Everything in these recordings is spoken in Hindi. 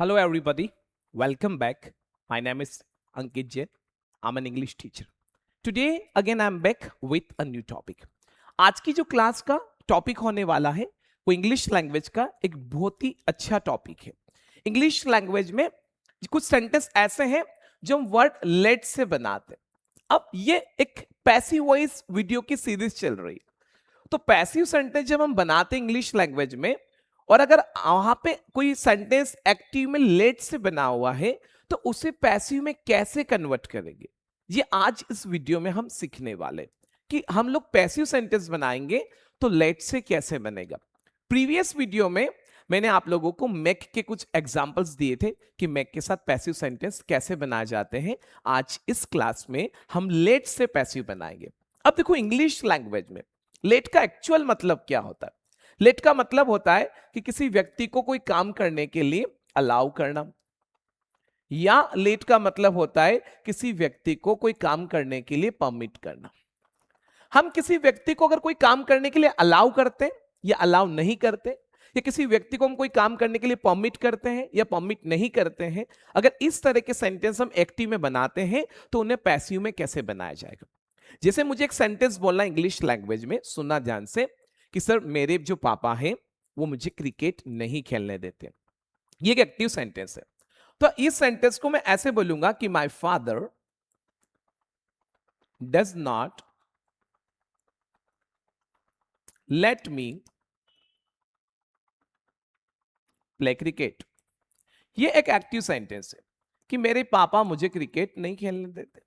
Hello, everybody. Welcome back. My name is Ankit Jain. I'm an English teacher. Today, again, I'm back with a new topic. आज की जो क्लास का टॉपिक होने वाला है वो इंग्लिश लैंग्वेज का एक बहुत ही अच्छा टॉपिक है। इंग्लिश लैंग्वेज में कुछ सेंटेंस ऐसे हैं जो हम वर्ड लेट से बनाते हैं। अब ये एक पैसिव वॉइस वीडियो की सीरीज चल रही है। तो पैसिव सेंटेंस जब हम बनाते हैं इंग्लिश लैंग्वेज में और अगर वहां पे कोई सेंटेंस एक्टिव में लेट से बना हुआ है तो उसे पैसिव में कैसे कन्वर्ट करेंगे, ये आज इस वीडियो में हम सीखने वाले हैं कि हम लोग पैसिव सेंटेंस बनाएंगे तो लेट से कैसे बनेगा। प्रीवियस वीडियो में मैंने आप लोगों को मेक के कुछ एग्जांपल्स दिए थे कि मेक के साथ पैसिव सेंटेंस कैसे बनाए जाते हैं। आज इस क्लास में हम लेट से पैसिव बनाएंगे। अब देखो, इंग्लिश लैंग्वेज में लेट का एक्चुअल मतलब क्या होता है। लेट का मतलब होता है कि किसी व्यक्ति को कोई काम करने के लिए अलाउ करना, या लेट का मतलब होता है किसी व्यक्ति को कोई काम करने के लिए परमिट करना। हम किसी व्यक्ति को अगर कोई काम करने के लिए अलाउ करते हैं या अलाउ नहीं करते, या किसी व्यक्ति को हम कोई काम करने के लिए परमिट करते हैं या परमिट नहीं करते हैं, अगर इस तरह के सेंटेंस हम एक्टिव में बनाते हैं तो उन्हें पैसिव में कैसे बनाया जाएगा। जैसे मुझे एक सेंटेंस बोलना इंग्लिश लैंग्वेज में, सुनना ध्यान से, कि सर मेरे जो पापा हैं वो मुझे क्रिकेट नहीं खेलने देते। ये एक एक्टिव सेंटेंस है। तो इस सेंटेंस को मैं ऐसे बोलूंगा कि my father does not let me play cricket. ये एक एक्टिव सेंटेंस है कि मेरे पापा मुझे क्रिकेट नहीं खेलने देते।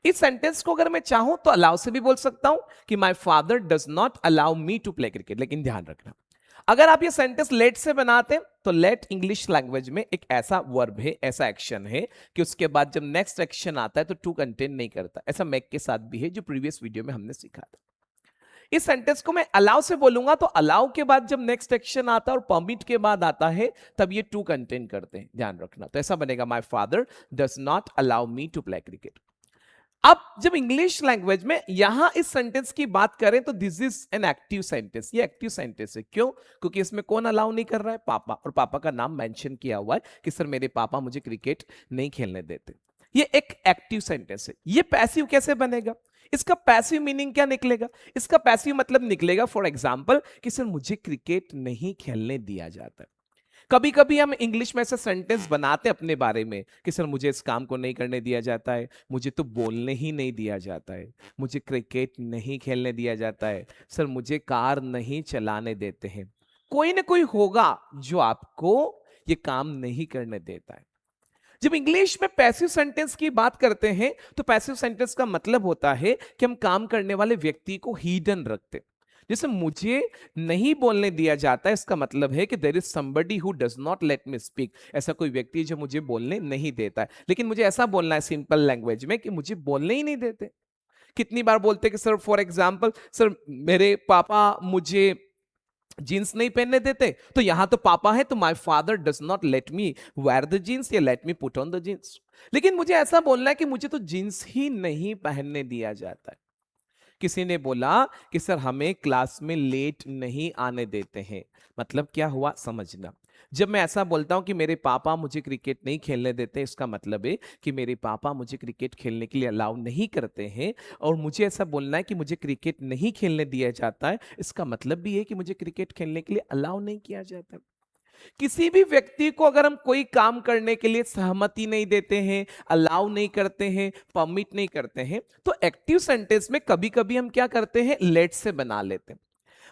इस सेंटेंस को अगर मैं चाहूं तो अलाउ से भी बोल सकता हूं कि my father does not allow me to play cricket. लेकिन ध्यान रखना, अगर आप ये सेंटेंस लेट से बनाते हैं तो लेट इंग्लिश लैंग्वेज में एक ऐसा वर्ब है, ऐसा एक्शन है कि उसके बाद जब नेक्स्ट एक्शन आता है तो टू कंटेन नहीं करता। ऐसा मेक के साथ भी है, जो प्रीवियस वीडियो में हमने सीखा था। इस सेंटेंस को मैं अलाउ से बोलूंगा तो अलाउ के बाद जब नेक्स्ट एक्शन आता है और परमिट के बाद आता है तब ये टू कंटेन करते हैं, ध्यान रखना। तो ऐसा बनेगा, my father does not allow me to play cricket. अब जब इंग्लिश लैंग्वेज में यहां इस सेंटेंस की बात करें तो this is an active sentence. ये एक्टिव सेंटेंस है। क्यों? क्योंकि इसमें कौन अलाउ नहीं कर रहा है? पापा। और पापा का नाम मेंशन किया हुआ है कि सर मेरे पापा मुझे क्रिकेट नहीं खेलने देते। ये एक एक्टिव सेंटेंस है। ये पैसिव कैसे बनेगा? इसका पैसिव मीनिंग क्या निकलेगा? इसका पैसिव मतलब निकलेगा, फॉर एग्जाम्पल, कि सर मुझे क्रिकेट नहीं खेलने दिया जाता। कभी कभी हम इंग्लिश में ऐसे सेंटेंस बनाते अपने बारे में कि सर मुझे इस काम को नहीं करने दिया जाता है, मुझे तो बोलने ही नहीं दिया जाता है, मुझे क्रिकेट नहीं खेलने दिया जाता है, सर मुझे कार नहीं चलाने देते हैं। कोई ना कोई होगा जो आपको ये काम नहीं करने देता है। जब इंग्लिश में पैसिव सेंटेंस की बात करते हैं तो पैसिव सेंटेंस का मतलब होता है कि हम काम करने वाले व्यक्ति को हिडन रखते हैं। जैसे मुझे नहीं बोलने दिया जाता है, इसका मतलब है कि there is somebody who does not let me speak. ऐसा कोई व्यक्ति है जो मुझे बोलने नहीं देता है। लेकिन मुझे ऐसा बोलना है सिंपल लैंग्वेज में कि मुझे बोलने ही नहीं देते। कितनी बार बोलते कि सर, फॉर एग्जाम्पल, सर मेरे पापा मुझे जींस नहीं पहनने देते। तो यहां तो पापा है तो my father does not let me wear the jeans या let me put on the jeans. लेकिन मुझे ऐसा बोलना है कि मुझे तो जींस ही नहीं पहनने दिया जाता है। किसी ने बोला कि सर हमें क्लास में लेट नहीं आने देते हैं। मतलब क्या हुआ समझना। जब मैं ऐसा बोलता हूं कि मेरे पापा मुझे क्रिकेट नहीं खेलने देते, इसका मतलब है कि मेरे पापा मुझे क्रिकेट खेलने के लिए अलाउ नहीं करते हैं। और मुझे ऐसा बोलना है कि मुझे क्रिकेट नहीं खेलने दिया जाता है, इसका मतलब भी है कि मुझे क्रिकेट खेलने के लिए अलाउ नहीं किया जाता। किसी भी व्यक्ति को अगर हम कोई काम करने के लिए सहमति नहीं देते हैं, अलाउ नहीं करते हैं, परमिट नहीं करते हैं, तो एक्टिव सेंटेंस में कभी कभी हम क्या करते हैं, लेट से बना लेते हैं।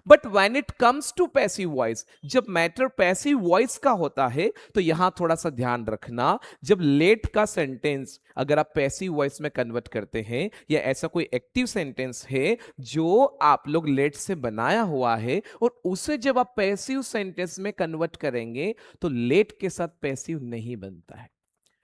But when it comes to passive voice, जब मैटर पैसिव वॉइस का होता है तो यहां थोड़ा सा ध्यान रखना। जब लेट का सेंटेंस अगर आप पैसिव वॉइस में कन्वर्ट करते हैं या ऐसा कोई एक्टिव सेंटेंस है जो आप लोग लेट से बनाया हुआ है और उसे जब आप पैसिव सेंटेंस में कन्वर्ट करेंगे तो लेट के साथ पैसिव नहीं बनता है।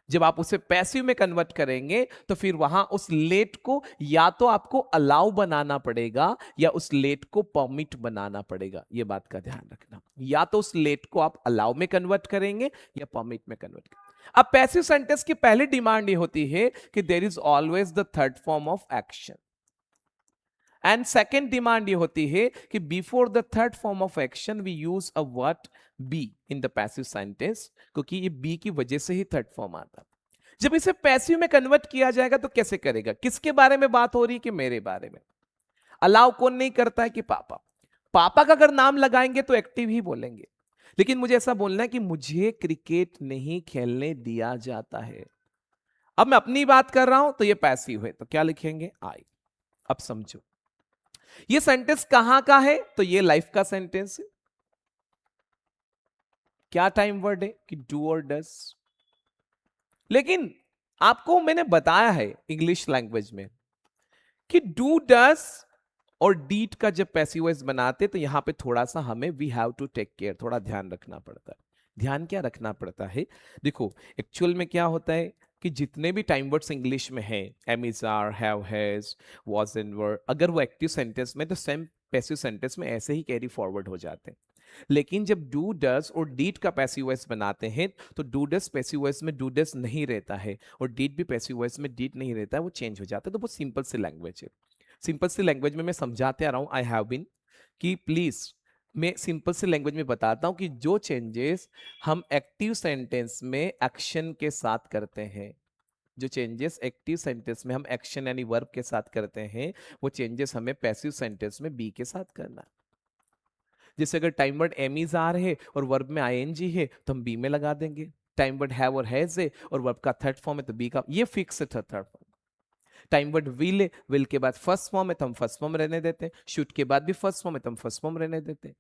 जब आप उसे पैसिव में कन्वर्ट करेंगे तो फिर वहां उस लेट को या तो आपको अलाउ बनाना पड़ेगा या उस लेट को परमिट बनाना पड़ेगा। यह बात का ध्यान रखना। या तो उस लेट को आप अलाउ में कन्वर्ट करेंगे या परमिट में कन्वर्ट करेंगे। अब पैसिव सेंटेंस की पहली डिमांड ये होती है कि there is always the third form of action. And second demand ये होती है कि before the third form of action we use a word be in the passive sentence, क्योंकि ये बी की वजह से ही थर्ड फॉर्म आता है। जब इसे पैसिव में कन्वर्ट किया जाएगा तो कैसे करेगा? किसके बारे में बात हो रही है? कि मेरे बारे में। अलाउ कौन नहीं करता है? कि पापा। पापा का अगर नाम लगाएंगे तो एक्टिव ही बोलेंगे, लेकिन मुझे ऐसा बोलना है कि मुझे क्रिकेट नहीं खेलने दिया जाता है। अब मैं अपनी बात कर रहा हूं तो ये पैसिव है, तो क्या लिखेंगे? आई। अब समझो ये सेंटेंस कहां का है? तो ये लाइफ का सेंटेंस है। क्या टाइम वर्ड है? कि डू और डस। लेकिन आपको मैंने बताया है इंग्लिश लैंग्वेज में कि डू डस और डीड का जब पैसिव वॉइस बनाते तो यहां पे थोड़ा सा हमें we have to take care, थोड़ा ध्यान रखना पड़ता है। ध्यान क्या रखना पड़ता है? देखो एक्चुअल में क्या होता है कि जितने भी टाइम वर्ड्स इंग्लिश में हैं, am is, are, have, has, was and were, अगर वो एक्टिव सेंटेंस में तो सेम पैसिव सेंटेंस में ऐसे ही कैरी फॉरवर्ड हो जाते हैं। लेकिन जब डू डस और डीड का पैसिव वॉइस बनाते हैं तो डू डस पैसिव वॉइस में डू डस नहीं रहता है और डीड भी पैसिव वॉइस में डीड नहीं रहता है, वो चेंज हो जाता है। तो बहुत सिंपल सी लैंग्वेज है। सिंपल सी लैंग्वेज में मैं समझाते आ रहा हूं, आई हैव बीन, कि प्लीज मैं सिंपल सी लैंग्वेज में बताता हूं कि जो चेंजेस हम एक्टिव सेंटेंस में एक्शन के साथ करते हैं, जो चेंजेस एक्टिव सेंटेंस में हम एक्शन यानी वर्ब के साथ करते हैं, वो चेंजेस हमें पैसिव सेंटेंस में बी के साथ करना है। जैसे अगर time word am is are है और वर्ब में आईएनजी है तो हम बी में लगा देंगे। टाइम वर्ड हैव और हैज है और वर्ब का थर्ड फॉर्म है तो बी का, ये फिक्स है third form. Time word will है, विल के बाद फर्स्ट फॉर्म है तो हम फर्स्ट फॉर्म रहने देते हैं, शुड के बाद भी फर्स्ट फॉर्म है तो हम फर्स्ट फॉर्म रहने देते हैं।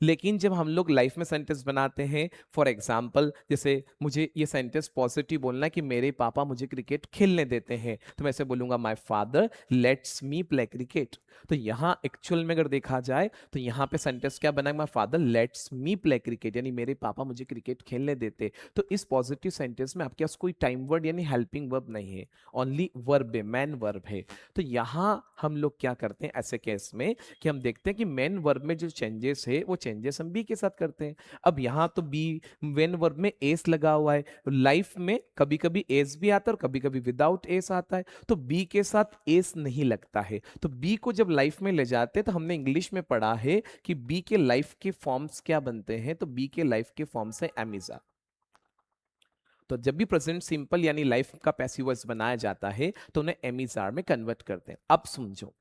लेकिन जब हम लोग लाइफ में सेंटेंस बनाते हैं, फॉर एग्जाम्पल जैसे मुझे ये सेंटेंस पॉजिटिव बोलना है कि मेरे पापा मुझे क्रिकेट खेलने देते हैं, तो मैं ऐसे बोलूंगा my father let's me play cricket. तो यहाँ एक्चुअल में अगर देखा जाए तो यहाँ पे सेंटेंस क्या बना? My father let's me play cricket, यानी मेरे पापा मुझे क्रिकेट खेलने देते। तो इस पॉजिटिव सेंटेंस में आपके पास कोई टाइम वर्ड यानी हेल्पिंग वर्ब नहीं है, ओनली वर्ब है, मैन वर्ब है। तो यहाँ हम लोग क्या करते हैं ऐसे केस में कि हम देखते हैं कि मेन वर्ब में जो चेंजेस है वो चेंजेस हम बी के साथ करते हैं। अब यहाँ तो बी मेन वर्ब में एस लगा हुआ है, लाइफ में कभी कभी एस भी आता है और कभी कभी विदाउट एस आता है, तो बी के साथ एस नहीं लगता है। तो बी को जब लाइफ में ले जाते हैं तो हमने इंग्लिश में पढ़ा है कि बी के लाइफ के फॉर्म्स क्या बनते हैं, तो बी के लाइफ के फॉर्म्स है एमिजा। तो जब भी प्रेजेंट सिंपल यानी लाइफ का पैसिव वॉइस बनाया जाता है तो उन्हें एमिजार में कन्वर्ट करते हैं। अब समझो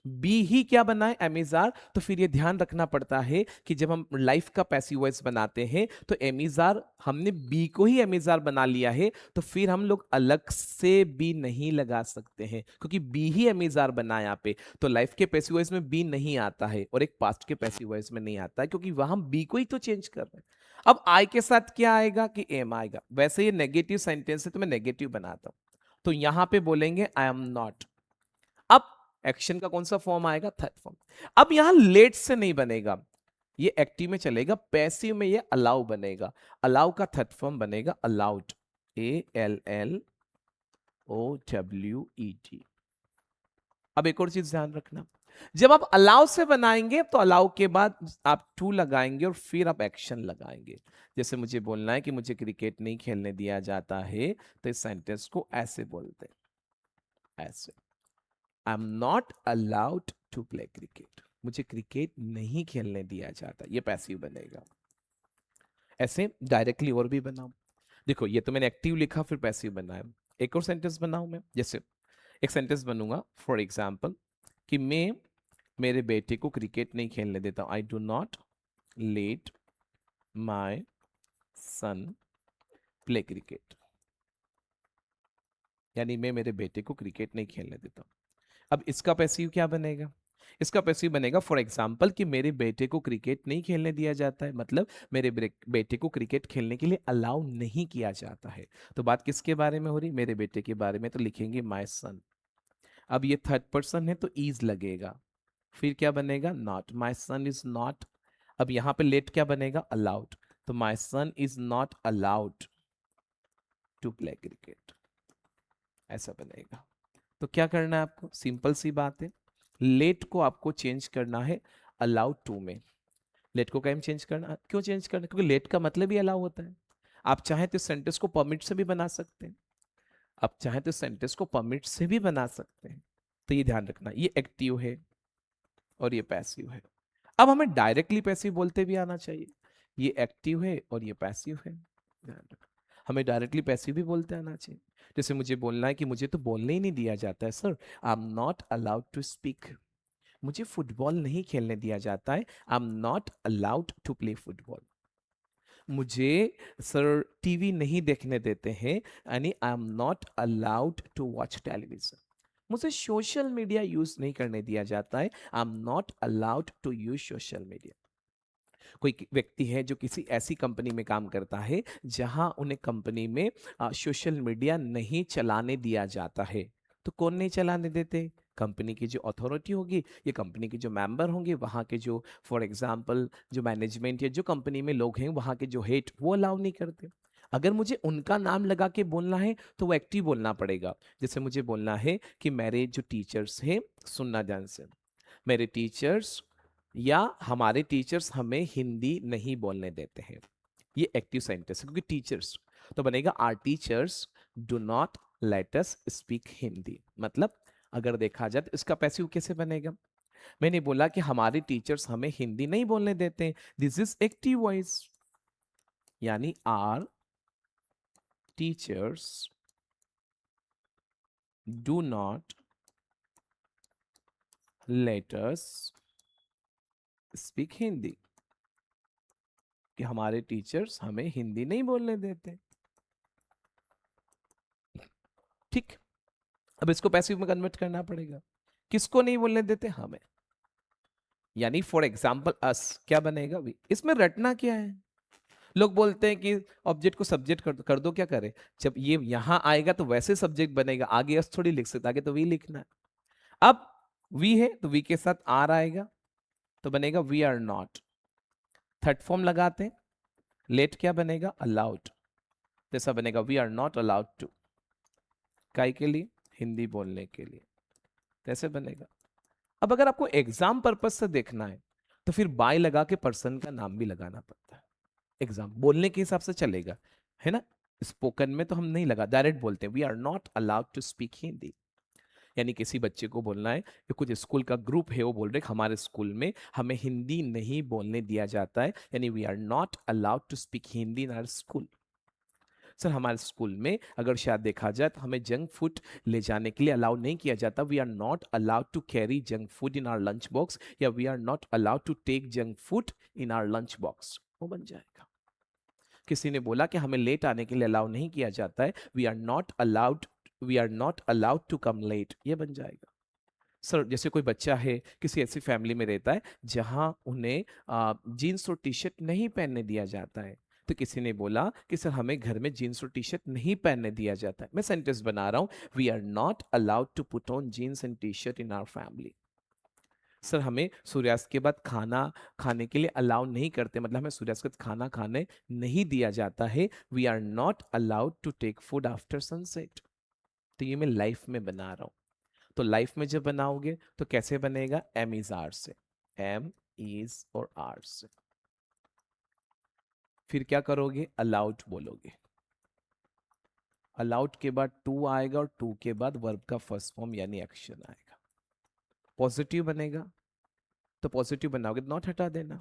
बी ही क्या बनाए? एमिजार। तो फिर ये ध्यान रखना पड़ता है कि जब हम लाइफ का पैसिव वॉइस बनाते हैं तो एमिजार, हमने बी को ही एमिजार बना लिया है, तो फिर हम लोग अलग से बी नहीं लगा सकते हैं क्योंकि बी ही एमिजार बना यहाँ पे। तो लाइफ के पैसिव वॉइस में बी नहीं आता है और एक पास्ट के पैसिव वॉइस में नहीं आता है क्योंकि वहां हम बी को ही तो चेंज कर रहे हैं। अब आई के साथ क्या आएगा? कि एम आएगा। वैसे ये नेगेटिव सेंटेंस है तो मैं नेगेटिव बनाता हूं, तो यहां पे बोलेंगे आई एम नॉट। अब एक्शन का कौन सा फॉर्म आएगा? Third form. अब यहां लेट से नहीं बनेगा, ये एक्टिव में चलेगा, पैसिव में ये अलाउ बनेगा। अलाउ का थर्ड फॉर्म बनेगा अलाउड, ALLOWED। अब एक और चीज ध्यान रखना, जब आप अलाउ से बनाएंगे तो अलाउ के बाद आप टू लगाएंगे और फिर आप एक्शन लगाएंगे। जैसे मुझे बोलना है कि मुझे क्रिकेट नहीं खेलने दिया जाता है, तो इस सेंटेंस को ऐसे बोलते हैं, ऐसे, I am not allowed to play cricket, मुझे क्रिकेट नहीं खेलने दिया जाता, ये पैसिव बनेगा। ऐसे डायरेक्टली और भी बनाओ। देखो ये तो मैंने एक्टिव लिखा फिर पैसिव बनाया। एक और सेंटेंस बनाऊं मैं, जैसे एक सेंटेंस बनूंगा फॉर एग्जाम्पल कि मैं मेरे बेटे को क्रिकेट नहीं खेलने देता, I do not let my son play cricket, यानी मैं मेरे बेटे को क्रिकेट नहीं खेलने देता। अब इसका पैसिव क्या बनेगा? इसका पैसिव बनेगा फॉर एग्जाम्पल कि मेरे बेटे को क्रिकेट नहीं खेलने दिया जाता है, मतलब मेरे बेटे को क्रिकेट खेलने के लिए अलाउ नहीं किया जाता है। तो बात किसके बारे में हो रही? मेरे बेटे के बारे में, तो लिखेंगे माई सन। अब ये थर्ड पर्सन है तो ईज लगेगा, फिर क्या बनेगा? Not, my son is not. अब यहां पे लेट क्या बनेगा? अलाउड, तो my son is not allowed to play cricket, ऐसा बनेगा। तो क्या करना है आपको? सिंपल सी बात है, लेट को आपको चेंज करना है अलाउड टू में। लेट को क्या चेंज करना? क्यों चेंज करना? क्योंकि लेट का मतलब ही अलाउ होता है। आप चाहें तो सेंटेंस को परमिट से भी बना सकते हैं, आप चाहें तो सेंटेंस को परमिट से भी बना सकते हैं। तो ये ध्यान रखना, ये एक्टिव है, और ये पैसिव है। अब हमें डायरेक्टली पैसिव बोलते भी आना चाहिए। ये एक्टिव है और ये पैसिव है, ध्यान रखना। हमें डायरेक्टली पैसिव भी बोलते आना चाहिए। जैसे मुझे बोलना है कि मुझे तो बोलने ही नहीं दिया जाता है sir, I am not allowed to speak. मुझे फुटबॉल नहीं खेलने दिया जाता है, I am not allowed to play football. मुझे सर टीवी नहीं देखने देते हैं, यानी I am not allowed to watch television. मुझे सोशल मीडिया यूज नहीं करने दिया जाता है, I am not allowed to use social media. कोई व्यक्ति है जो किसी ऐसी कंपनी में काम करता है जहां उन्हें कंपनी में सोशल मीडिया नहीं चलाने दिया जाता है, तो कौन नहीं चलाने देते? कंपनी की जो अथॉरिटी होगी, ये कंपनी के जो मेंबर होंगे, वहाँ के जो फॉर एग्जांपल जो मैनेजमेंट या जो कंपनी में लोग हैं, वहाँ के जो हेड, वो अलाउ नहीं करते। अगर मुझे उनका नाम लगा के बोलना है तो वो एक्टिव बोलना पड़ेगा। जैसे मुझे बोलना है कि मेरे जो टीचर्स हैं, सुनना ध्यान से, मेरे टीचर्स या हमारे टीचर्स हमें हिंदी नहीं बोलने देते हैं, ये एक्टिव सेंटेंस है, क्योंकि टीचर्स तो बनेगा our teachers do not let us speak Hindi. मतलब अगर देखा जाए तो इसका पैसिव कैसे बनेगा? मैंने बोला कि हमारे टीचर्स हमें हिंदी नहीं बोलने देते, दिस इज एक्टिव वॉइस, यानी our teachers do not let us speak Hindi, कि हमारे टीचर्स हमें हिंदी नहीं बोलने देते। ठीक, अब इसको पैसिव में कन्वर्ट करना पड़ेगा। किसको नहीं बोलने देते? हमें, यानी फॉर एग्जाम्पल अस, क्या बनेगा? वी। इसमें रटना क्या है? लोग बोलते हैं कि ऑब्जेक्ट को सब्जेक्ट कर दो, क्या करे? जब ये यहां आएगा तो वैसे सब्जेक्ट बनेगा, आगे अस थोड़ी लिख सकता, आगे तो वी लिखना है। अब वी है तो वी के साथ आर आएगा, तो बनेगा we are not. Third form लगाते हैं, लेट क्या बनेगा? अलाउड, जैसा बनेगा we are not allowed to, काय के लिए? हिंदी बोलने के लिए, कैसे बनेगा? अब अगर आपको एग्जाम पर्पज से देखना है तो फिर बाय लगा के पर्सन का नाम भी लगाना पड़ता है। एग्जाम बोलने के हिसाब से चलेगा, है ना? स्पोकन में तो हम नहीं लगा, डायरेक्ट बोलते हैं we are not allowed to speak Hindi. यानी किसी बच्चे को बोलना है कि कुछ स्कूल का ग्रुप है, वो बोल रहे हमारे स्कूल में हमें हिंदी नहीं बोलने दिया जाता है, यानी we are not allowed to speak Hindi in our school. Sir हमारे स्कूल में अगर शायद देखा जाए तो हमें जंक फूड ले जाने के लिए अलाउ नहीं किया जाता, we are not allowed to carry junk food in our lunch box, या we are not allowed to take junk food in our lunch box, वो बन जाएगा। किसी ने बोला कि हमें लेट आने के लिए अलाउ नहीं किया जाता है, we are not allowed to come late, ये बन जाएगा। सर जैसे कोई बच्चा है किसी ऐसी फैमिली में रहता है जहां उन्हें जीन्स और टी शर्ट नहीं पहनने दिया जाता है, तो किसी ने बोला कि सर हमें घर में जीन्स और टी शर्ट नहीं पहनने दिया जाता है। मैं सेंटेंस बना रहा हूं, we are not allowed to put on jeans and T shirt in our family. Sir हमें सूर्यास्त के बाद खाना खाने के लिए अलाउ नहीं करते, मतलब हमें सूर्यास्त के बाद खाना खाने नहीं दिया जाता है, we are not allowed to take food after sunset. तो ये मैं लाइफ में बना रहा हूं। तो लाइफ में जब बनाओगे तो कैसे बनेगा? एम इज आर से, एम इज और आर से। फिर क्या करोगे? अलाउड बोलोगे, अलाउड के बाद टू आएगा और टू के बाद वर्ब का फर्स्ट फॉर्म यानी एक्शन आएगा। पॉजिटिव बनेगा, तो पॉजिटिव बनाओगे, नॉट हटा देना।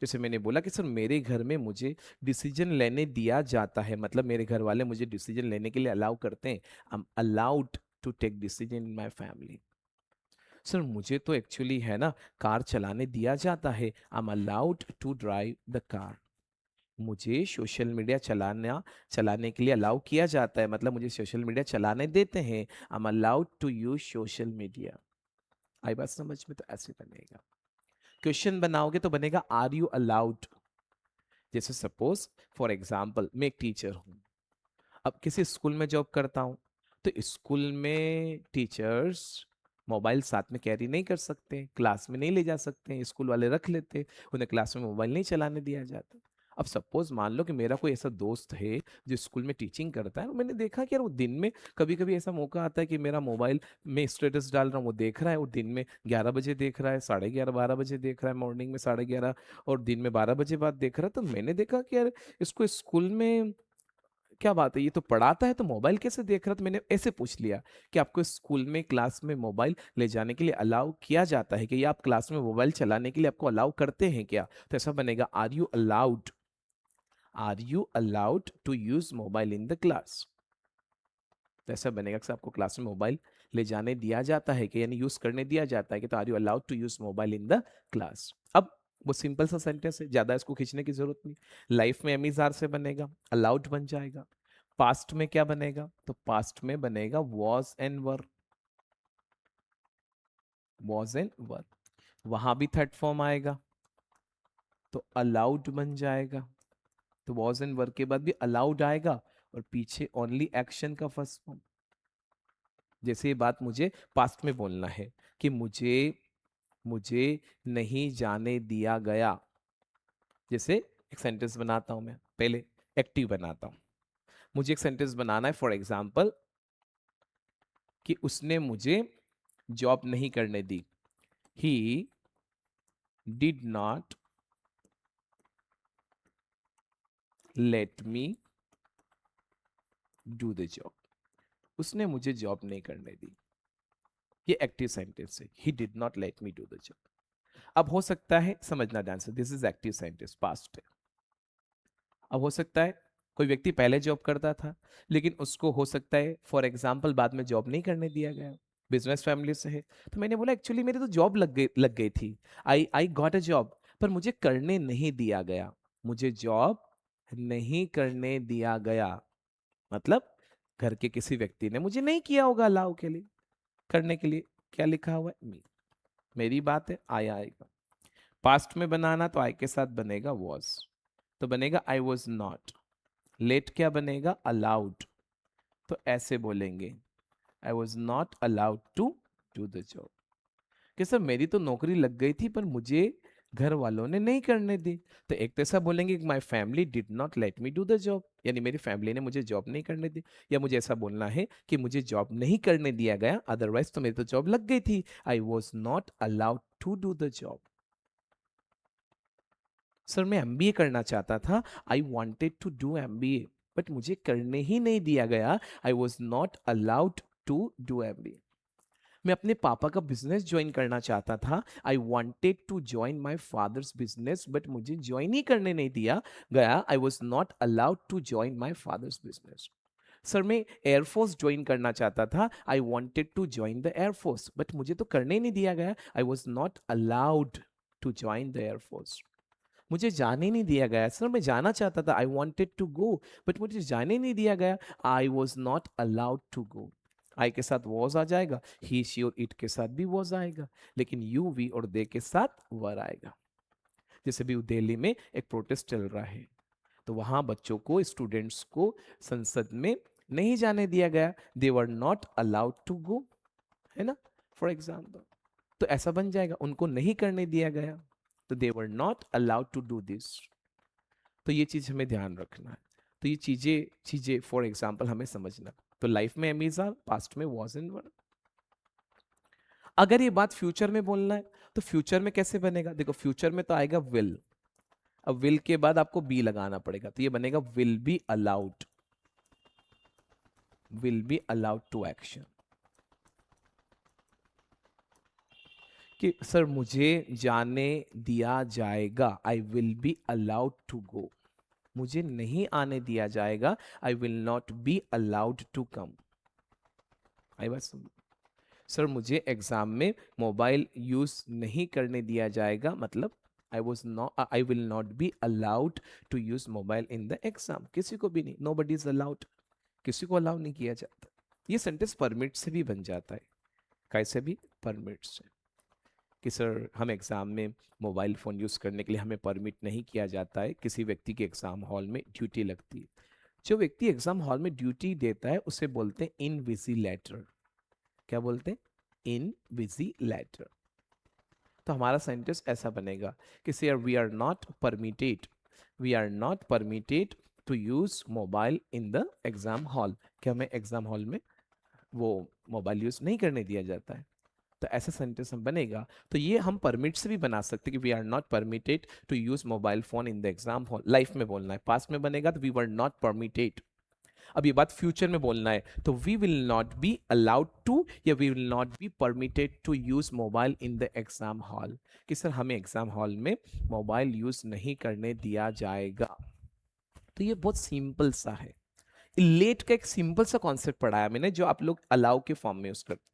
जैसे मैंने बोला कि सर मेरे घर में मुझे डिसीजन लेने दिया जाता है, मतलब मेरे घर वाले मुझे डिसीजन लेने के लिए अलाउ करते हैं, I am allowed to take decision in my family. Sir मुझे तो एक्चुअली है ना कार चलाने दिया जाता है, I am allowed to drive the car. मुझे सोशल मीडिया चलाने के लिए अलाउ किया जाता है, मतलब मुझे सोशल मीडिया चलाने देते हैं, I am allowed to use social media. आई बात समझ में? तो ऐसे बनेगा। क्वेश्चन बनाओगे तो बनेगा आर यू अलाउड। जैसे सपोज फॉर एग्जाम्पल मैं एक टीचर हूं, अब किसी स्कूल में जॉब करता हूं, तो स्कूल में टीचर्स मोबाइल साथ में कैरी नहीं कर सकते, क्लास में नहीं ले जा सकते, स्कूल वाले रख लेते, उन्हें क्लास में मोबाइल नहीं चलाने दिया जाता। अब सपोज मान लो कि मेरा कोई ऐसा दोस्त है जो स्कूल में टीचिंग करता है, और मैंने देखा कि यार वो दिन में कभी कभी ऐसा मौका आता है कि मेरा मोबाइल में स्टेटस डाल रहा हूँ, वो देख रहा है, और दिन में 11 बजे देख रहा है, 11:30 12 बजे देख रहा है, मॉर्निंग में 11:30, और दिन में 12 बजे बाद देख रहा है। तो मैंने देखा कि यार इसको स्कूल में क्या बात है, ये तो पढ़ाता है तो मोबाइल कैसे देख रहा था? मैंने ऐसे पूछ लिया कि आपको स्कूल में क्लास में मोबाइल ले जाने के लिए अलाउ किया जाता है कि, या आप क्लास में मोबाइल चलाने के लिए आपको अलाउ करते हैं क्या? तो ऐसा बनेगा, are you allowed to use mobile in the class? तो ऐसा बनेगा कि आपको क्लास में मोबाइल ले जाने दिया जाता है कि, यानी यूज करने दिया जाता है कि, तो are you allowed to use mobile in the class. अब वो सिंपल सा सेंटेंस है, ज्यादा इसको खींचने की जरूरत नहीं। लाइफ में एमिजार से बनेगा, अलाउड बन जाएगा। पास्ट में क्या बनेगा? तो पास्ट में बनेगा was and were, was and were. वहां भी थर्ड फॉर्म आएगा तो अलाउड बन जाएगा। तो वॉज एंड वर के बाद भी अलाउड आएगा और पीछे ओनली एक्शन का फर्स्ट फॉर्म। जैसे ये बात मुझे पास्ट में बोलना है कि मुझे मुझे नहीं जाने दिया गया। जैसे एक सेंटेंस बनाता हूं मैं, पहले एक्टिव बनाता हूं। मुझे एक सेंटेंस बनाना है, फॉर एग्जाम्पल कि उसने मुझे जॉब नहीं करने दी। He did not let me do the job. उसने मुझे जॉब नहीं करने दी, ये एक्टिव सेंटेंस है। ही did not let me do the job. अब हो सकता है, समझना ध्यान से, this is active sentence, past है। अब हो सकता है कोई व्यक्ति पहले जॉब करता था, लेकिन उसको हो सकता है फॉर एग्जाम्पल बाद में जॉब नहीं करने दिया गया, बिजनेस फैमिली से है। तो मैंने बोला एक्चुअली मेरी तो जॉब लग गई थी, आई गॉट अ जॉब, पर मुझे करने नहीं दिया गया। मुझे जॉब नहीं करने दिया गया मतलब घर के किसी व्यक्ति ने मुझे नहीं किया होगा अलाउ के लिए, करने के लिए। क्या लिखा हुआ है? मी। मेरी बात है, आई आएगा। पास्ट में बनाना तो आई के साथ बनेगा वॉज, तो बनेगा आई वॉज नॉट। लेट क्या बनेगा? अलाउड। तो ऐसे बोलेंगे, I was not allowed to do the job. कि सर मेरी तो नौकरी लग गई थी पर मुझे घर वालों ने नहीं करने दी। तो एक तो ऐसा बोलेंगे कि my family did not let me do the job, यानी मेरी फैमिली ने मुझे जॉब नहीं करने दी। या मुझे ऐसा बोलना है कि मुझे जॉब नहीं करने दिया गया, अदरवाइज तो मेरी तो जॉब लग गई थी। I was not allowed to do the job. Sir मैं एमबीए करना चाहता था, I wanted to do MBA, but मुझे करने ही नहीं दिया गया, I was not allowed to do MBA. मैं अपने पापा का बिजनेस ज्वाइन करना चाहता था, I wanted to join my father's business, but मुझे ज्वाइन ही करने नहीं दिया गया, I was not allowed to join my father's business. Sir मैं एयरफोर्स ज्वाइन करना चाहता था, I wanted to join the air force, but मुझे तो करने ही नहीं दिया गया, I was not allowed to join the air force. मुझे जाने नहीं दिया गया, सर मैं जाना चाहता था, I wanted to go, but मुझे जाने नहीं दिया गया, I was not allowed to go. I के साथ वॉज आ जाएगा, ही शी और इट के साथ भी वॉज आएगा, लेकिन यू वी और दे के साथ वर आएगा। जैसे भी दिल्ली में एक प्रोटेस्ट चल रहा है, तो वहां बच्चों को, स्टूडेंट्स को संसद में नहीं जाने दिया गया, they were not allowed to go, है ना, फॉर एग्जाम्पल। तो ऐसा बन जाएगा, उनको नहीं करने दिया गया, तो they were not allowed to do this. तो ये चीज हमें ध्यान रखना है। तो ये चीजें चीजें फॉर एग्जाम्पल हमें समझना। तो लाइफ में एमिजार, पास्ट में वॉज एंड वर। अगर ये बात फ्यूचर में बोलना है तो फ्यूचर में कैसे बनेगा? देखो फ्यूचर में तो आएगा विल, अब विल के बाद आपको बी लगाना पड़ेगा, तो ये बनेगा will be allowed, will be allowed to action. कि सर मुझे जाने दिया जाएगा, I will be allowed to go. मुझे नहीं आने दिया जाएगा, I will not be allowed to come. आई बात समझ? सर मुझे एग्जाम में मोबाइल यूज नहीं करने दिया जाएगा, मतलब I will not be allowed to use mobile in the exam. किसी को भी नहीं, नो बडी इज अलाउड, किसी को अलाउ नहीं किया जाता। ये सेंटेंस परमिट से भी बन जाता है, कैसे भी? परमिट से। कि सर हम एग्ज़ाम में मोबाइल फ़ोन यूज़ करने के लिए हमें परमिट नहीं किया जाता है, किसी व्यक्ति के एग्ज़ाम हॉल में ड्यूटी लगती है। जो व्यक्ति एग्ज़ाम हॉल में ड्यूटी देता है उसे बोलते हैं इनविजिलेटर। क्या बोलते हैं? इनविजिलेटर। तो हमारा सेंटेंस ऐसा बनेगा कि sir we are not permitted to use mobile in the exam hall. क्या हमें एग्ज़ाम हॉल में वो मोबाइल यूज़ नहीं करने दिया जाता है? तो ऐसा सेंटेंस हम बनेगा। तो ये हम परमिट से भी बना सकते कि we are not permitted to use mobile phone in the exam hall. Life में बोलना है, पास्ट में बनेगा तो वी वर नॉट परमिटेड अब ये बात फ्यूचर में बोलना है, तो we will not be allowed to या we will not be permitted to use mobile in the exam hall, कि सर हमें एग्जाम हॉल में मोबाइल यूज नहीं करने दिया जाएगा। तो ये बहुत सिंपल सा है। लेट का एक सिंपल सा कॉन्सेप्ट पढ़ाया मैंने जो आप लोग अलाउ के फॉर्म में यूज करते।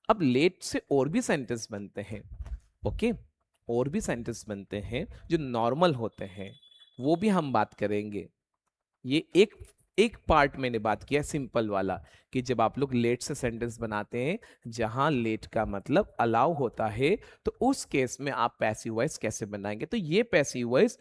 अब लेट से और भी सेंटेंस बनते हैं, ओके, और भी सेंटेंस बनते हैं जो नॉर्मल होते हैं, वो भी हम बात करेंगे। ये एक एक पार्ट मैंने बात किया सिंपल वाला, कि जब आप लोग लेट से सेंटेंस बनाते हैं जहां लेट का मतलब अलाउ होता है, तो उस केस में आप पैसिव वॉइस कैसे बनाएंगे। तो ये पैसिव वॉइस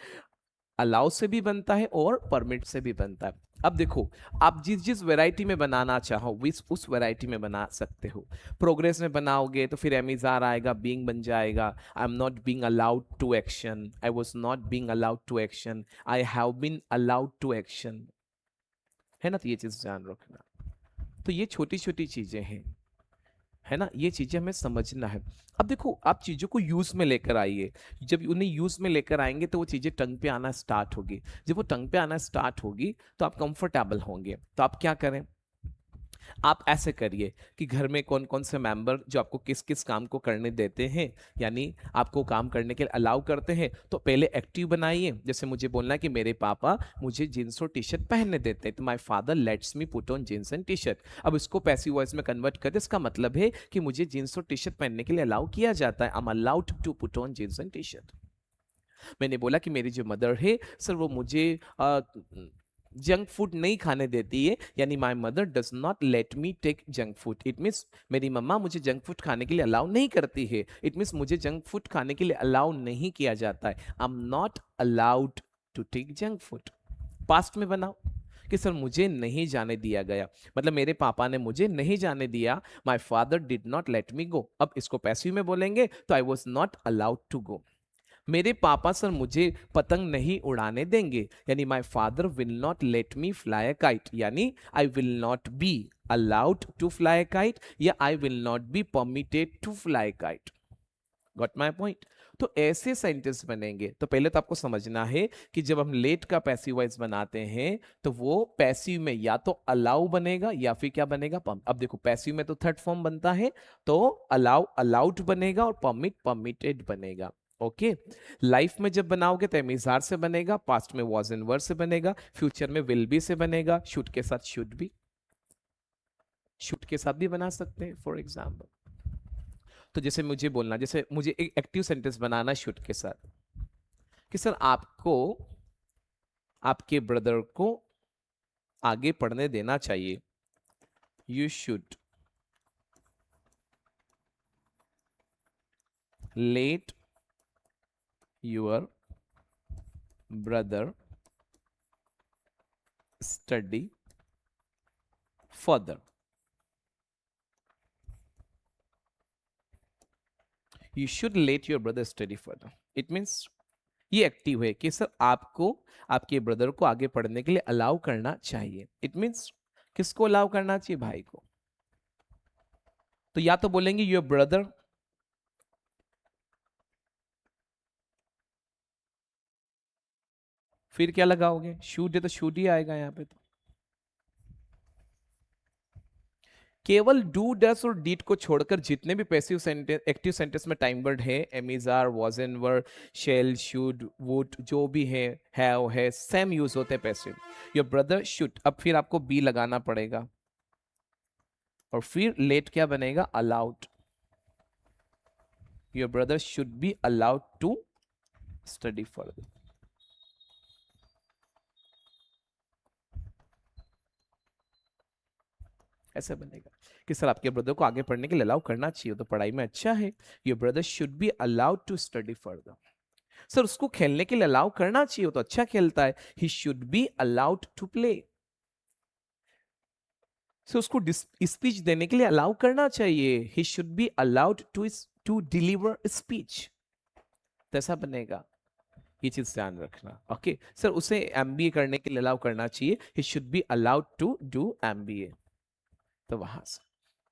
अलाउ से भी बनता है और परमिट से भी बनता है। अब देखो, आप जिस जिस वैरायटी में बनाना चाहो उस वैरायटी में बना सकते हो। प्रोग्रेस में बनाओगे तो फिर एमिजार आएगा, बीइंग बन जाएगा, I am not being allowed to action, I was not being allowed to action, I have been allowed to action, है ना। तो ये चीज ध्यान रखना। तो ये छोटी छोटी चीजें हैं, है ना, ये चीजें हमें समझना है। अब देखो, आप चीजों को यूज में लेकर आइए, जब उन्हें यूज में लेकर आएंगे तो वो चीजें टंग पे आना स्टार्ट होगी। जब वो टंग पे आना स्टार्ट होगी तो आप कंफर्टेबल होंगे। तो आप क्या करें, आप ऐसे करिए कि घर में कौन कौन से मेंबर जो आपको किस किस काम को करने देते हैं, यानी आपको काम करने के लिए अलाउ करते हैं, तो पहले एक्टिव बनाइए। जैसे मुझे बोलना है कि मेरे पापा मुझे जींस और टी शर्ट पहनने देते हैं, तो my father let's me put on jeans and T shirt. अब इसको पैसिव वॉइस में कन्वर्ट कर दे, इसका मतलब है कि मुझे जींस और टी शर्ट पहनने के लिए अलाउ किया जाता है, I am allowed to put on jeans and T shirt. मैंने बोला कि मेरी जो मदर है सर वो मुझे जंक फूड नहीं खाने देती है, यानी my mother does not let me take junk food. It means मेरी मम्मा मुझे जंक फूड खाने के लिए अलाउ नहीं करती है। इट मीन्स मुझे जंक फूड खाने के लिए अलाउ नहीं किया जाता है, I am not allowed to take junk food. Past में बनाओ कि सर मुझे नहीं जाने दिया गया, मतलब मेरे पापा ने मुझे नहीं जाने दिया, my father did not let me go. अब इसको पैसिव में बोलेंगे तो I was not allowed to go. मेरे पापा सर मुझे पतंग नहीं उड़ाने देंगे, यानी my father will not let me fly a kite, यानी I will not be allowed to fly a kite या I will not be permitted to fly kite. Got my point. तो ऐसे सेंटेंस बनेंगे। तो पहले तो आपको समझना है कि जब हम लेट का पैसिव वॉइस बनाते हैं तो वो पैसिव में या तो अलाउ बनेगा या फिर क्या बनेगा, अब देखो पैसिव में तो थर्ड फॉर्म बनता है, तो अलाउ अलाउड बनेगा और परमिट परमिटेड बनेगा। ओके, लाइफ में जब बनाओगे तो एमिजार से बनेगा, पास्ट में वॉज एंड वर से बनेगा, फ्यूचर में विल बी से बनेगा, शुड के साथ शुड बी, शुड के साथ भी बना सकते हैं फॉर एग्जाम्पल। तो जैसे मुझे बोलना, जैसे मुझे एक एक्टिव सेंटेंस बनाना शुड के साथ कि सर आपको आपके ब्रदर को आगे पढ़ने देना चाहिए, you should let your brother study further. You should let your brother study further, it means ये एक्टिव है कि सर आपको आपके ब्रदर को आगे पढ़ने के लिए अलाउ करना चाहिए। इट मीन्स किसको अलाउ करना चाहिए, भाई को। तो या तो बोलेंगे योर ब्रदर, फिर क्या लगाओगे, शुड है तो शुड ही आएगा यहां पे। तो केवल डू डस और डीड को छोड़कर जितने भी पैसिव सेंटेंस एक्टिव सेंटेंस में टाइम वर्ड है, am is are was and were shall should would जो भी है, हैव है, सेम यूज होते हैं पैसिव। योर ब्रदर शुड, अब फिर आपको बी लगाना पड़ेगा और फिर लेट क्या बनेगा, allowed. Your brother should be allowed to study further. ऐसा बनेगा कि सर आपके ब्रदर को आगे पढ़ने के लिए अलाउ करना चाहिए, तो पढ़ाई में अच्छा है, your brother should be allowed to study further. Sir उसको खेलने के लिए अलाउ करना चाहिए, तो अच्छा खेलता है, he should be allowed to play. Sir उसको स्पीच देने के लिए अलाउ करना चाहिए, he should be allowed to deliver speech. ऐसा बनेगा, ये चीज ध्यान रखना। ओके सर उसे एमबीए करने के लिए अलाउ करना चाहिए, he should be allowed to do MBA. तो वहां से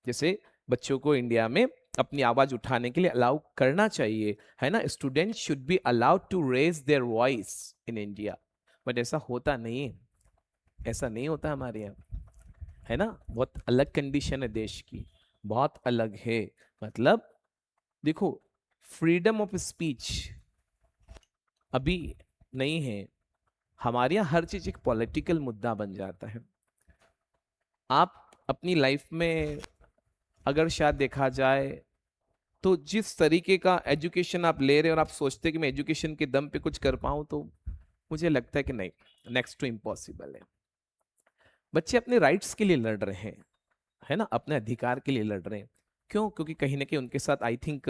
जैसे बच्चों को इंडिया में अपनी आवाज उठाने के लिए अलाउ करना चाहिए, है ना, student should be allowed to raise their voice in India. But ऐसा होता नहीं है, ऐसा नहीं होता हमारे यहाँ। है ना, बहुत अलग कंडीशन है देश की, बहुत अलग है। मतलब देखो, फ्रीडम ऑफ स्पीच अभी नहीं है। हमारे यहाँ हर चीज एक पॉलिटिकल मुद्दा बन जाता है। आप अपनी लाइफ में अगर शायद देखा जाए तो जिस तरीके का एजुकेशन आप ले रहे हो और आप सोचते हैं कि मैं एजुकेशन के दम पे कुछ कर पाऊं, तो मुझे लगता है कि नहीं, नेक्स्ट टू इम्पॉसिबल है। बच्चे अपने राइट्स के लिए लड़ रहे हैं, है ना, अपने अधिकार के लिए लड़ रहे हैं। क्यों? क्योंकि कहीं ना कहीं उनके साथ I think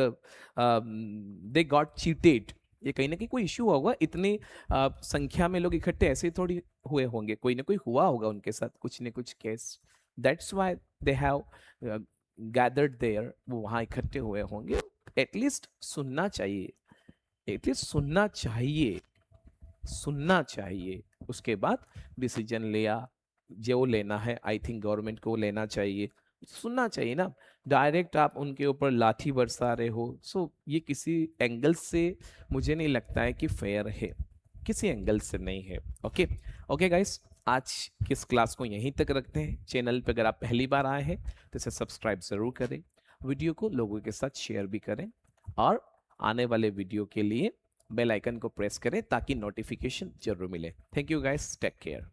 they got cheated. ये कहीं ना कहीं कोई इश्यू हुआ होगा, इतनी संख्या में लोग इकट्ठे ऐसे थोड़ी हुए होंगे, कोई ना कोई हुआ होगा उनके साथ कुछ न कुछ case. That's why they have gathered there, वो वहां इकट्ठे हुए होंगे। एटलीस्ट सुनना चाहिए, एटलीस्ट सुनना चाहिए, सुनना चाहिए। उसके बाद डिसीजन लिया, जो लेना है आई थिंक गवर्नमेंट को लेना चाहिए, सुनना चाहिए ना। डायरेक्ट आप उनके ऊपर लाठी बरसा रहे हो, सो ये किसी एंगल से मुझे नहीं लगता है कि फेयर है, किसी एंगल से नहीं है। ओके, ओके गाइस, आज की इस क्लास को यहीं तक रखते हैं। चैनल पे अगर आप पहली बार आए हैं तो इसे सब्सक्राइब जरूर करें, वीडियो को लोगों के साथ शेयर भी करें, और आने वाले वीडियो के लिए बेल आइकन को प्रेस करें ताकि नोटिफिकेशन जरूर मिले। Thank you guys, take care.